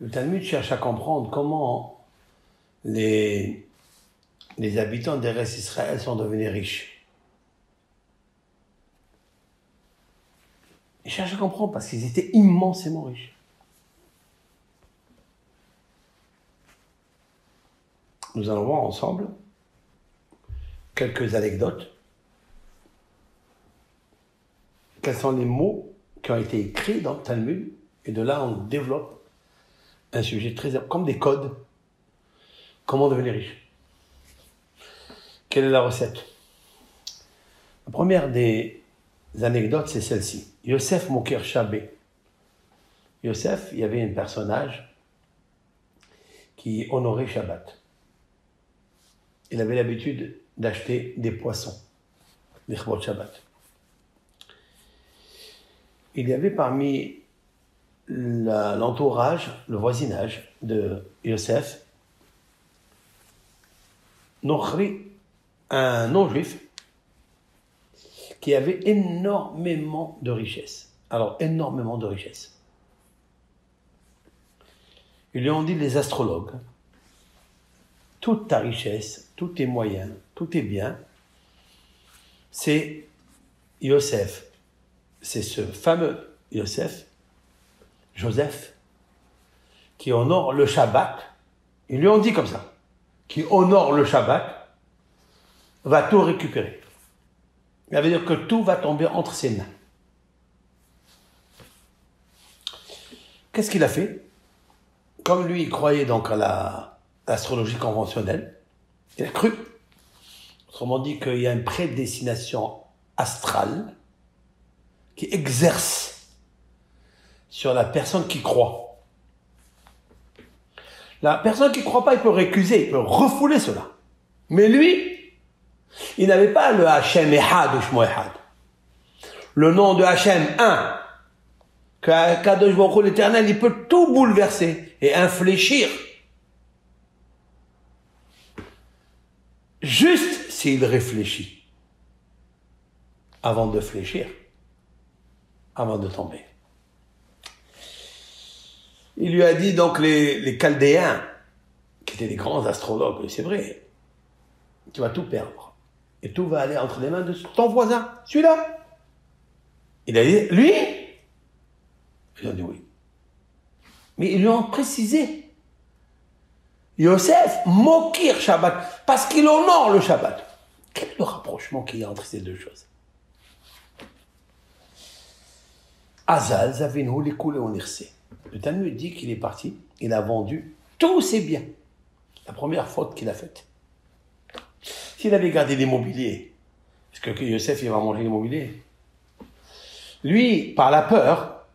Le Talmud cherche à comprendre comment les habitants d'Eretz Israël sont devenus riches. Il cherche à comprendre parce qu'ils étaient immensément riches. Nous allons voir ensemble quelques anecdotes. Quels sont les mots qui ont été écrits dans le Talmud, et de là on développe un sujet très comme des codes. Comment devenir riche? Quelle est la recette? La première des anecdotes, c'est celle-ci. Yosef Mokir Shabé. Yosef, il y avait un personnage qui honorait Shabbat. Il avait l'habitude d'acheter des poissons, des chbot Shabbat. Il y avait parmi l'entourage, le voisinage de Yosef, Nochri, un non-juif, qui avait énormément de richesses. Alors, énormément de richesses. Ils lui ont dit, les astrologues, toute ta richesse, tous tes moyens, tous tes biens, c'est Yosef. C'est ce fameux Joseph, qui honore le Shabbat. Ils lui ont dit comme ça, qui honore le Shabbat, va tout récupérer. Ça veut dire que tout va tomber entre ses mains. Qu'est-ce qu'il a fait? Comme lui, il croyait donc à l'astrologie conventionnelle, il a cru. Autrement dit qu'il y a une prédestination astrale qui exerce sur la personne qui croit. La personne qui ne croit pas, il peut récuser, il peut refouler cela. Mais lui, il n'avait pas le Hachem Ehad ou Shmo Ehad. Le nom de Hachem, un. Kadosh Baruch Hu, l'Éternel, il peut tout bouleverser et infléchir. Juste s'il réfléchit. Avant de fléchir. Avant de tomber. Il lui a dit donc les Chaldéens, qui étaient des grands astrologues, c'est vrai, tu vas tout perdre. Et tout va aller entre les mains de ton voisin, celui-là. Il a dit, lui? Ils ont dit oui. Mais ils lui ont précisé. Yosef, Mokir Shabbat, parce qu'il honore le Shabbat. Quel est le rapprochement qu'il y a entre ces deux choses? Azal, Zavinu, Likoule, Onirse. Le Talmud dit qu'il est parti, il a vendu tous ses biens. La première faute qu'il a faite. S'il avait gardé l'immobilier, parce que Yosef, il va manger l'immobilier. Lui, par la peur,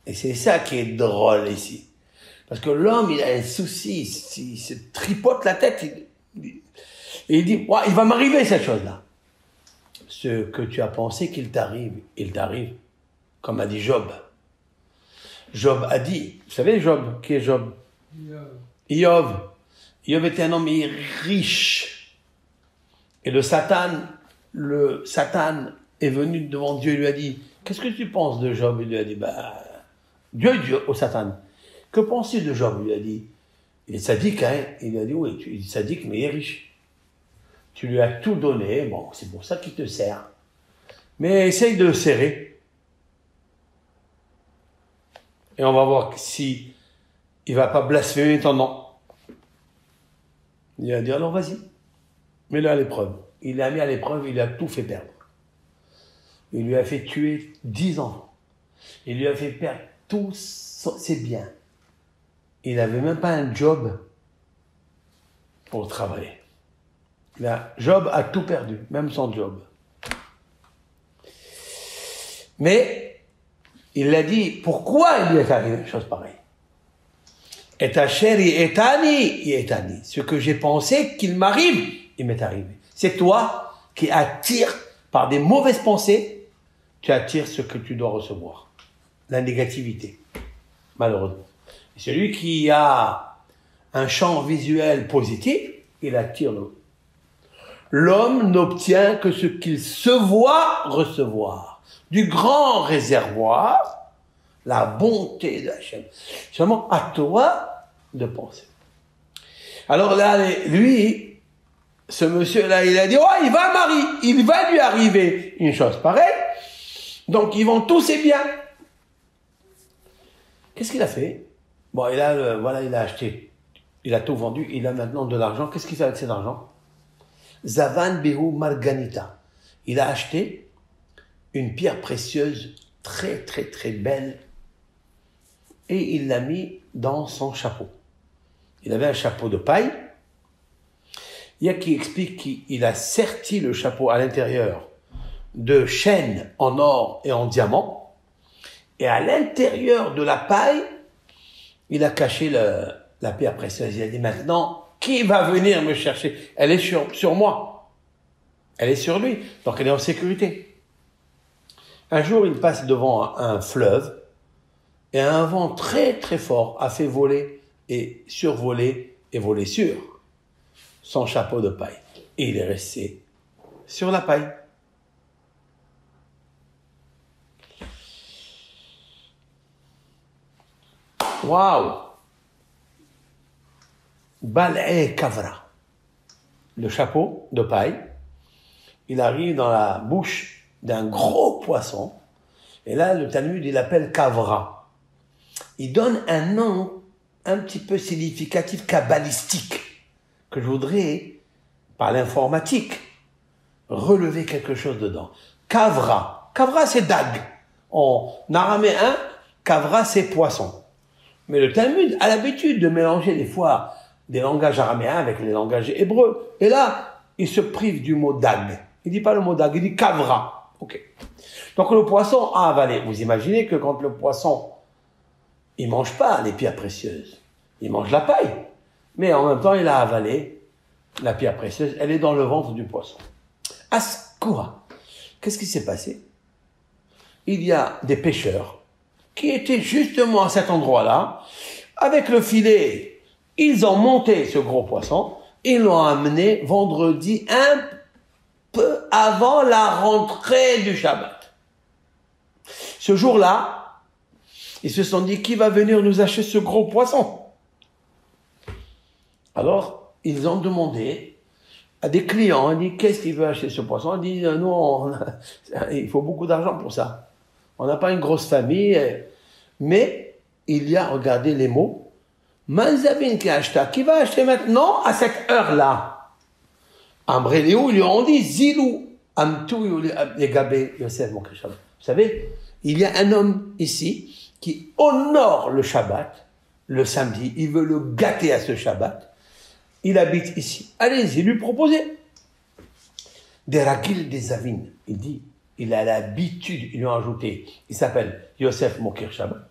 et c'est ça qui est drôle ici. Parce que l'homme, il a un souci, il se tripote la tête, et il dit, ouais, il va m'arriver cette chose-là. Ce que tu as pensé qu'il t'arrive, il t'arrive. Comme a dit Job. Job a dit, vous savez Job, qui est Job? Iov. Iov était un homme riche. Et le Satan est venu devant Dieu et lui a dit, qu'est-ce que tu penses de Job? Il lui a dit, Dieu au Satan. Que penses-tu de Job? Il lui a dit, il est sadique, hein? Il lui a dit, oui, il est sadique, mais il est riche. Tu lui as tout donné, bon, c'est pour ça qu'il te sert. Mais essaye de le serrer. Et on va voir si il va pas blasphémer ton nom. Il a dit, alors vas-y, mets-le à l'épreuve. Il l'a mis à l'épreuve, il a tout fait perdre. Il lui a fait tuer 10 enfants. Il lui a fait perdre tous ses biens. Il n'avait même pas un job pour travailler. Job a tout perdu, même son job. Mais il a dit, pourquoi il lui est arrivé une chose pareille? Et Hacheri etani, etani. Ce que j'ai pensé qu'il m'arrive, il m'est arrivé. C'est toi qui attires par des mauvaises pensées, tu attires ce que tu dois recevoir. La négativité, malheureusement. Et celui qui a un champ visuel positif, il attire l'autre. L'homme n'obtient que ce qu'il se voit recevoir. Du grand réservoir, La bonté de Hachem. Seulement à toi de penser. Alors là, lui, ce monsieur-là, il a dit, oh, il va lui arriver une chose pareille. Donc, ils vont tous ses biens. Qu'est-ce qu'il a fait? Bon, il a acheté. Il a tout vendu. Il a maintenant de l'argent. Qu'est-ce qu'il fait avec cet argent? Zavan Behu Marganita. Il a acheté une pierre précieuse très, très, très belle. Et il l'a mis dans son chapeau. Il avait un chapeau de paille. Il y a qui explique qu'il a serti le chapeau à l'intérieur de chaînes en or et en diamant. Et à l'intérieur de la paille, il a caché la pierre précieuse. Il a dit maintenant, qui va venir me chercher? Elle est sur moi. Elle est sur lui. Donc elle est en sécurité. Un jour, il passe devant un fleuve et un vent très très fort a fait voler et survoler et voler sur son chapeau de paille. Et il est resté sur la paille. Waouh! Bal'e Kavra. Le chapeau de paille, il arrive dans la bouche d'un gros poisson. Et là, le Talmud, il l'appelle Kavra. Il donne un nom un petit peu significatif, kabbalistique, que je voudrais, par l'informatique, relever quelque chose dedans. Kavra. Kavra, c'est dag. En araméen, Kavra, c'est poisson. Mais le Talmud a l'habitude de mélanger des fois des langages araméens avec les langages hébreux. Et là, il se prive du mot dag. Il dit pas le mot dag, il dit kavra. Ok. Donc le poisson a avalé. Vous imaginez que quand le poisson, il mange pas les pierres précieuses, il mange la paille. Mais en même temps, il a avalé la pierre précieuse. Elle est dans le ventre du poisson. Askoura. Qu'est-ce qui s'est passé? Il y a des pêcheurs qui étaient justement à cet endroit-là, avec le filet, ils ont monté ce gros poisson, ils l'ont amené vendredi un peu avant la rentrée du Shabbat. Ce jour-là, ils se sont dit, qui va venir nous acheter ce gros poisson? Alors, ils ont demandé à des clients, on dit, qu'est-ce qu'il veut acheter ce poisson? On dit, non, il faut beaucoup d'argent pour ça. On n'a pas une grosse famille, mais il y a, regardez les mots, Manzavin qui acheta, qui va acheter maintenant à cette heure-là. Amréléou, ils lui ont dit, Zilou, Amtou, Yegabé, Yosef, mon Christ. Vous savez, il y a un homme ici qui honore le Shabbat, le samedi, il veut le gâter à ce Shabbat. Il habite ici. Allez-y, lui proposez. Des ragil des avines. Il dit, il a l'habitude, ils lui ont ajouté, il s'appelle Yosef Mokir Shabbat,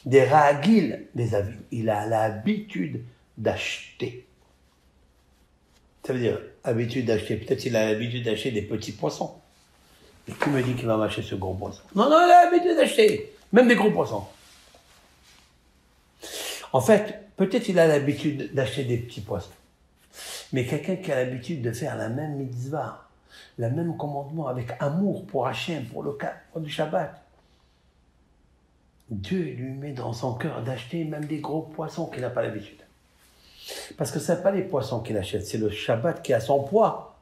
des ragil des avines. Il a l'habitude d'acheter. Ça veut dire, habitude d'acheter. Peut-être il a l'habitude d'acheter des petits poissons. Et qui me dit qu'il va m'acheter ce gros poisson? Non, il a l'habitude d'acheter. Même des gros poissons. En fait, peut-être il a l'habitude d'acheter des petits poissons. Mais quelqu'un qui a l'habitude de faire la même mitzvah, le même commandement avec amour pour Hachem, pour le Shabbat, Dieu lui met dans son cœur d'acheter même des gros poissons qu'il n'a pas l'habitude. Parce que ce n'est pas les poissons qu'il achète, c'est le Shabbat qui a son poids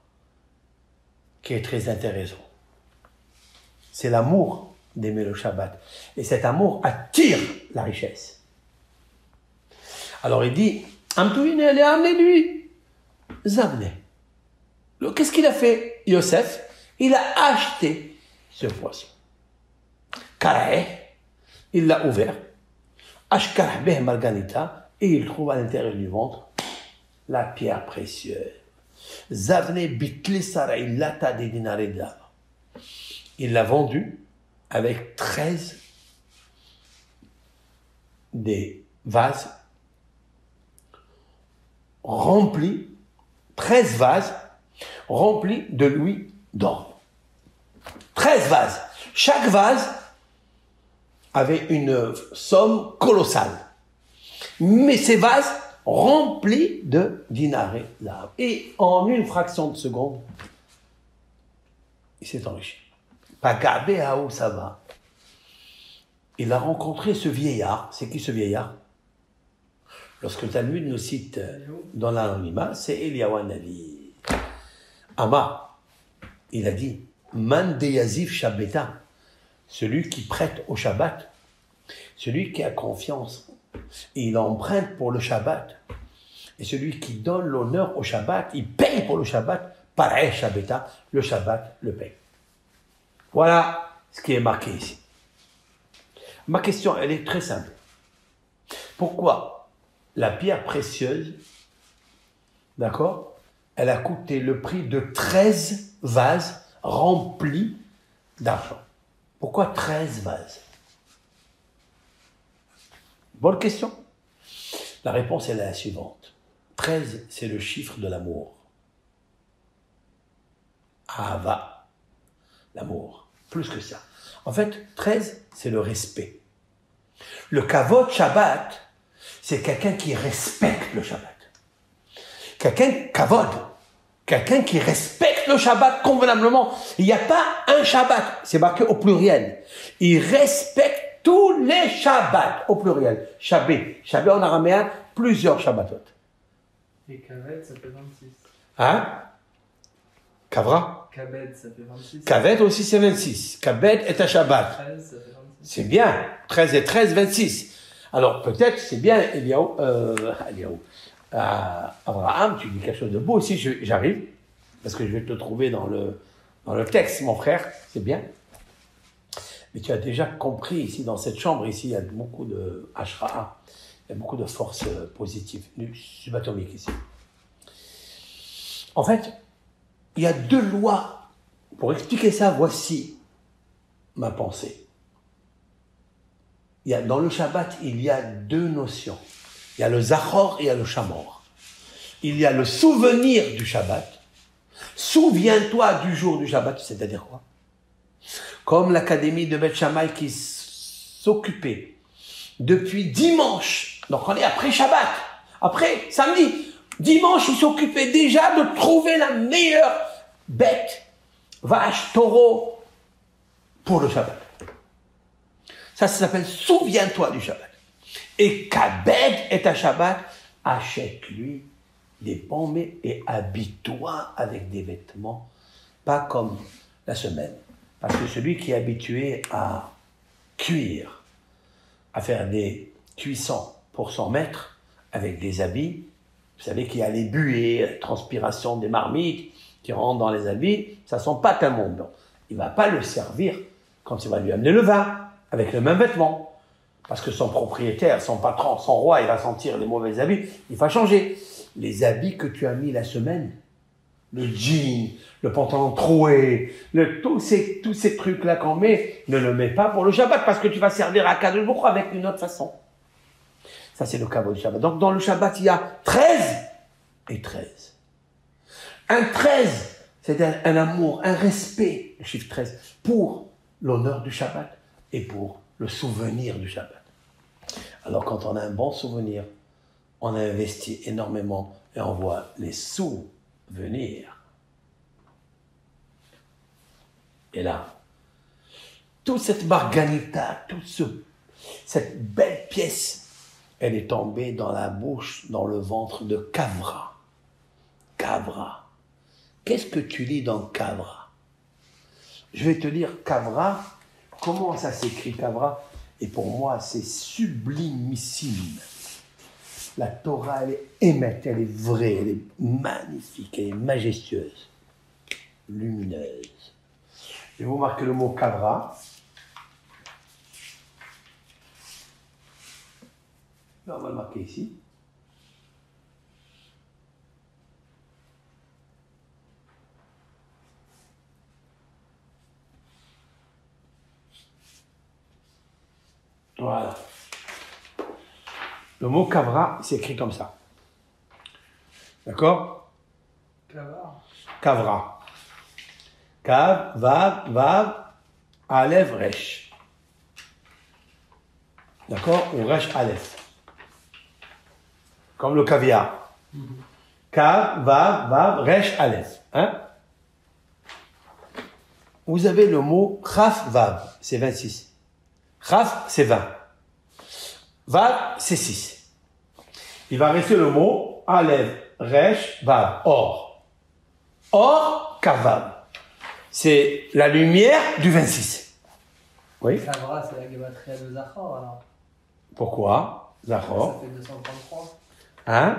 qui est très intéressant. C'est l'amour d'aimer le Shabbat. Et cet amour attire la richesse. Alors il dit, Amtouine, elle est amenée lui. Zavne. Qu'est-ce qu'il a fait, Yosef? Il a acheté ce poisson. Karaeh, il l'a ouvert. Ashkarah beh marganita, et il trouve à l'intérieur du ventre la pierre précieuse. Zavne bitli saraïlata de dinareda. Il l'a vendu avec 13 des vases remplis, 13 vases remplis de louis d'or. 13 vases. Chaque vase avait une somme colossale. Mais ces vases remplis de dinarés d'argent. Et en une fraction de seconde, il s'est enrichi. Pagabé à où ça va. il a rencontré ce vieillard. C'est qui ce vieillard? Lorsque le Talmud nous cite dans l'anonymat, c'est Eliyahu Navi. Ama, il a dit, Man de Yazif Shabbata, celui qui prête au Shabbat, celui qui a confiance, et il emprunte pour le Shabbat, et celui qui donne l'honneur au Shabbat, il paye pour le Shabbat, pareil Shabbata, le Shabbat le paye. Voilà ce qui est marqué ici. Ma question, elle est très simple. Pourquoi la pierre précieuse, d'accord, elle a coûté le prix de 13 vases remplis d'argent? Pourquoi 13 vases? Bonne question. La réponse est la suivante. 13, c'est le chiffre de l'amour. Ahava, l'amour, plus que ça. En fait, 13, c'est le respect. Le kavod Shabbat, c'est quelqu'un qui respecte le Shabbat. Quelqu'un qui respecte le Shabbat convenablement. Il n'y a pas un Shabbat, c'est marqué au pluriel. Il respecte tous les Shabbats au pluriel. Shabbat en araméen, plusieurs Shabbatot. Et Kaved, ça fait 26. Hein? Kavra? Kaved, ça fait 26. Kaved aussi, c'est 26. Kaved est un Shabbat. 13, ça fait 26. C'est bien. 13 et 13, 26. Alors, peut-être, c'est bien, Abraham, tu dis quelque chose de beau aussi, j'arrive, parce que je vais te trouver dans le texte, mon frère, c'est bien. Mais tu as déjà compris, ici, dans cette chambre, ici, il y a beaucoup de Ashra, il y a beaucoup de forces positives, subatomiques ici. En fait, il y a deux lois. Pour expliquer ça, voici ma pensée. Dans le Shabbat, il y a deux notions. Il y a le Zachor et il y a le Shamor. Il y a le souvenir du Shabbat. Souviens-toi du jour du Shabbat, c'est-à-dire quoi? Comme l'académie de Beth Shammai qui s'occupait depuis dimanche. Donc on est après Shabbat. Après samedi. Dimanche, ils s'occupaient déjà de trouver la meilleure bête, vache, taureau pour le Shabbat. Ça s'appelle souviens-toi du Shabbat. Et Kabed est un Shabbat, achète-lui des pommes et habille-toi avec des vêtements, pas comme la semaine. Parce que celui qui est habitué à cuire, à faire des cuissons pour son maître avec des habits, vous savez qu'il y a les buées, la transpiration des marmites qui rentrent dans les habits, ça sent pas tellement bon. Il va pas le servir quand il va lui amener le vin, avec le même vêtement. Parce que son propriétaire, son patron, son roi, il va sentir les mauvais habits, il va changer. Les habits que tu as mis la semaine, le jean, le pantalon troué, tous ces trucs-là qu'on met, ne le mets pas pour le Shabbat, parce que tu vas servir à Kadosh Baruch Hu avec une autre façon. Ça, c'est le kavod du Shabbat. Donc, dans le Shabbat, il y a 13 et 13. Un 13, c'est un amour, un respect, le chiffre 13, pour l'honneur du Shabbat et pour le souvenir du Shabbat. Alors, quand on a un bon souvenir, on a investi énormément et on voit les souvenirs. Et là, toute cette marganita, cette belle pièce, elle est tombée dans la bouche, dans le ventre de Kavra. Kavra. Qu'est-ce que tu lis dans Kavra? Je vais te lire Kavra. Comment ça s'écrit Kavra? Et pour moi, c'est sublimissime. La Torah, elle est émette, elle est vraie, elle est magnifique, elle est majestueuse, lumineuse. Je vais vous marquer le mot Kavra. Là, on va le marquer ici. Voilà. Le mot Kavra, c'est écrit comme ça. D'accord? Kavra. Kavra. Kav, Vav, Aleph, Resh. D'accord? Ou Resh, Aleph. Comme le caviar. Kav, Vav, Resh, Aleph. Hein? Vous avez le mot Chaf, Vav. C'est 26. Chaf, c'est 20. Vav, c'est 6. Il va rester le mot Aleph, Resh, Vav, or. Or, Kavav. C'est la lumière du 26. Oui. Kavra, c'est la gématria de Zachor, alors. Pourquoi? Zachor. Ça fait 233. Hein?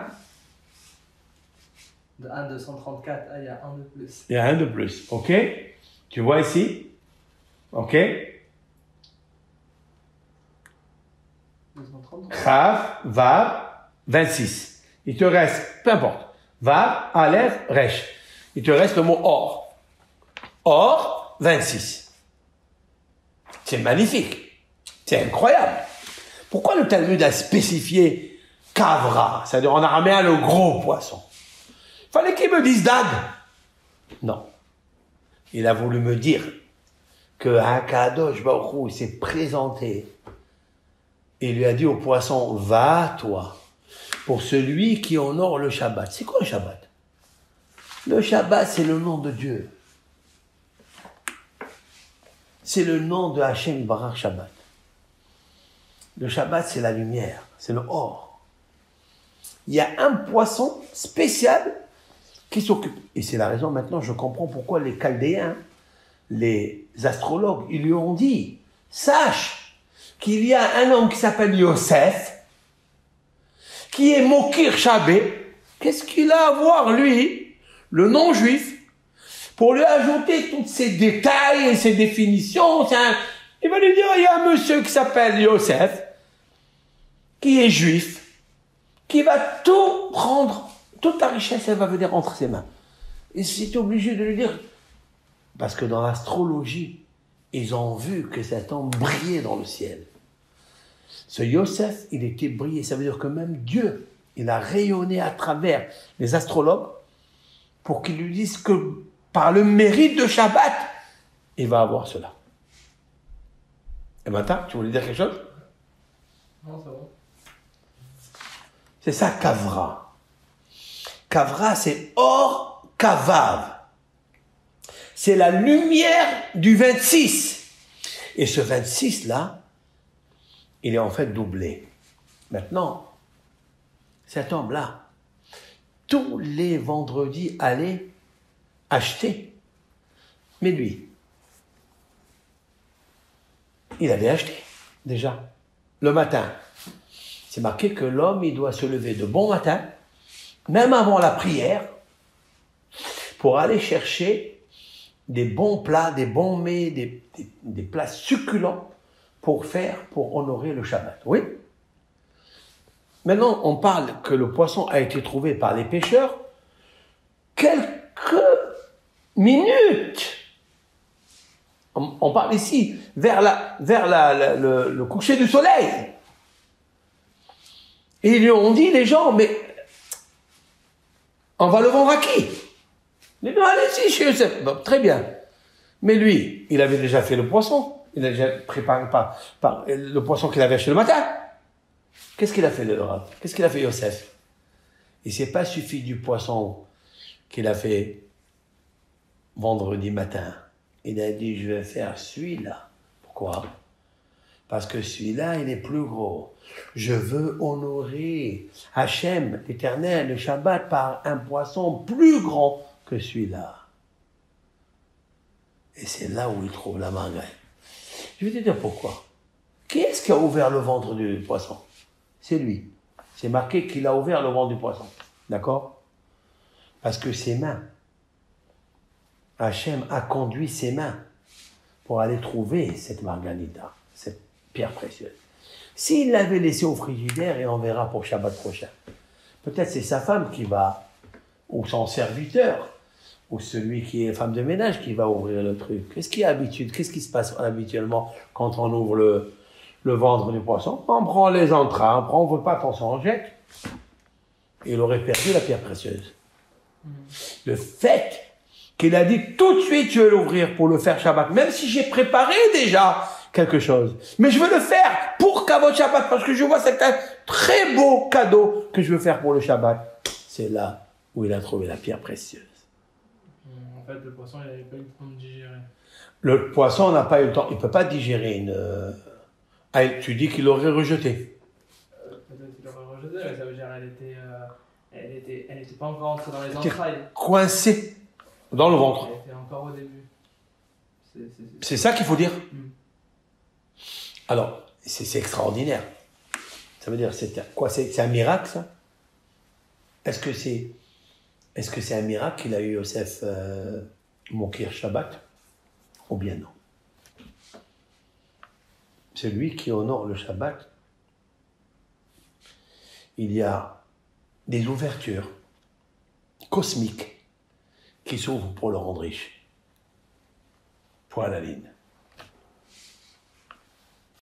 De 1, 234. Ah, il y a un de plus. Il y a un de plus. OK? Tu vois ici? OK? 233. Chaf, Vav, 26. Il te reste, peu importe. Vav, Aleph, Resh. Il te reste le mot or. Or, 26. C'est magnifique. C'est incroyable. Pourquoi le Talmud a spécifié Kavra? C'est-à-dire en araméen le gros poisson. Fallait qu'il me dise Dan. Non. Il a voulu me dire que Hakadosh Baruch Hu s'est présenté et lui a dit au poisson, va toi, pour celui qui honore le Shabbat. C'est quoi le Shabbat? Le Shabbat, c'est le nom de Dieu. C'est le nom de Hachem Barak Shabbat. Le Shabbat, c'est la lumière, c'est le or. Il y a un poisson spécial qui s'occupe. Et c'est la raison, maintenant, je comprends pourquoi les Chaldéens, les astrologues, ils lui ont dit, sache qu'il y a un homme qui s'appelle Yosef, qui est Mokir Shabé. Qu'est-ce qu'il a à voir, lui, le non-juif, pour lui ajouter tous ces détails et ces définitions? Il va lui dire, il y a un monsieur qui s'appelle Yosef, qui est juif, qui va tout prendre, toute la richesse, elle va venir entre ses mains. Et c'est obligé de lui dire, parce que dans l'astrologie, ils ont vu que cet homme brillait dans le ciel. Ce Yosef, il était brillé, ça veut dire que même Dieu, il a rayonné à travers les astrologues pour qu'ils lui disent que par le mérite de Shabbat, il va avoir cela. Et maintenant, tu voulais dire quelque chose? Non, ça va. C'est ça, Kavra. Kavra, c'est or Kavav. C'est la lumière du 26. Et ce 26-là, il est en fait doublé. Maintenant, cet homme-là, tous les vendredis, allait acheter. Mais lui, il avait acheté, déjà, le matin. C'est marqué que l'homme, il doit se lever de bon matin, même avant la prière, pour aller chercher des bons plats, des bons mets, des plats succulents pour honorer le Shabbat. Oui. Maintenant, on parle que le poisson a été trouvé par les pêcheurs quelques minutes. On parle ici vers le coucher du soleil. Et ils lui ont dit, les gens, mais on va le vendre à qui? Il dit, allez-y, chez Youssef. Bon, très bien. Mais lui, il avait déjà fait le poisson. Il a déjà préparé par le poisson qu'il avait acheté le matin. Qu'est-ce qu'il a fait, le Rav? Qu'est-ce qu'il a fait, Youssef? Il s'est pas suffi du poisson qu'il a fait vendredi matin. Il a dit, je vais faire celui-là. Pourquoi? Parce que celui-là, il est plus gros. Je veux honorer Hachem, l'Éternel, le Shabbat, par un poisson plus grand que celui-là. Et c'est là où il trouve la margaret. Je vais te dire pourquoi. Qui est-ce qui a ouvert le ventre du poisson? C'est lui. C'est marqué qu'il a ouvert le ventre du poisson. D'accord? Parce que ses mains, Hachem a conduit ses mains pour aller trouver cette marganita, cette pierre précieuse. S'il l'avait laissé au frigidaire, et on verra pour Shabbat prochain, peut-être c'est sa femme qui va, ou son serviteur, ou celui qui est femme de ménage qui va ouvrir le truc. Qu'est-ce qui se passe habituellement quand on ouvre le ventre du poisson? On prend les entrailles, on ne veut pas attention, on jette. Il aurait perdu la pierre précieuse. Le fait qu'il a dit tout de suite, je vais l'ouvrir pour le faire Shabbat, même si j'ai préparé déjà quelque chose. Mais je veux le faire pour Kavod Shabbat, parce que je vois c'est un très beau cadeau que je veux faire pour le Shabbat. C'est là où il a trouvé la pierre précieuse. En fait, le poisson, il n'avait pas eu le temps de digérer. Le poisson n'a pas eu le temps. Il ne peut pas digérer Ah, tu dis qu'il l'aurait rejeté. Peut-être qu'il l'aurait rejeté, mais ça veut dire elle était pas encore entrée dans les entrailles. Coincé dans le ventre. Elle était encore au début. C'est ça qu'il faut dire. Mm. Alors, c'est extraordinaire. Ça veut dire, c'est quoi? C'est un miracle, ça? Est-ce que c'est un miracle qu'il a eu Yosef Moukir Shabbat? Ou bien non? C'est lui qui honore le Shabbat. Il y a des ouvertures cosmiques qui s'ouvrent pour le rendre riche. Point à la ligne.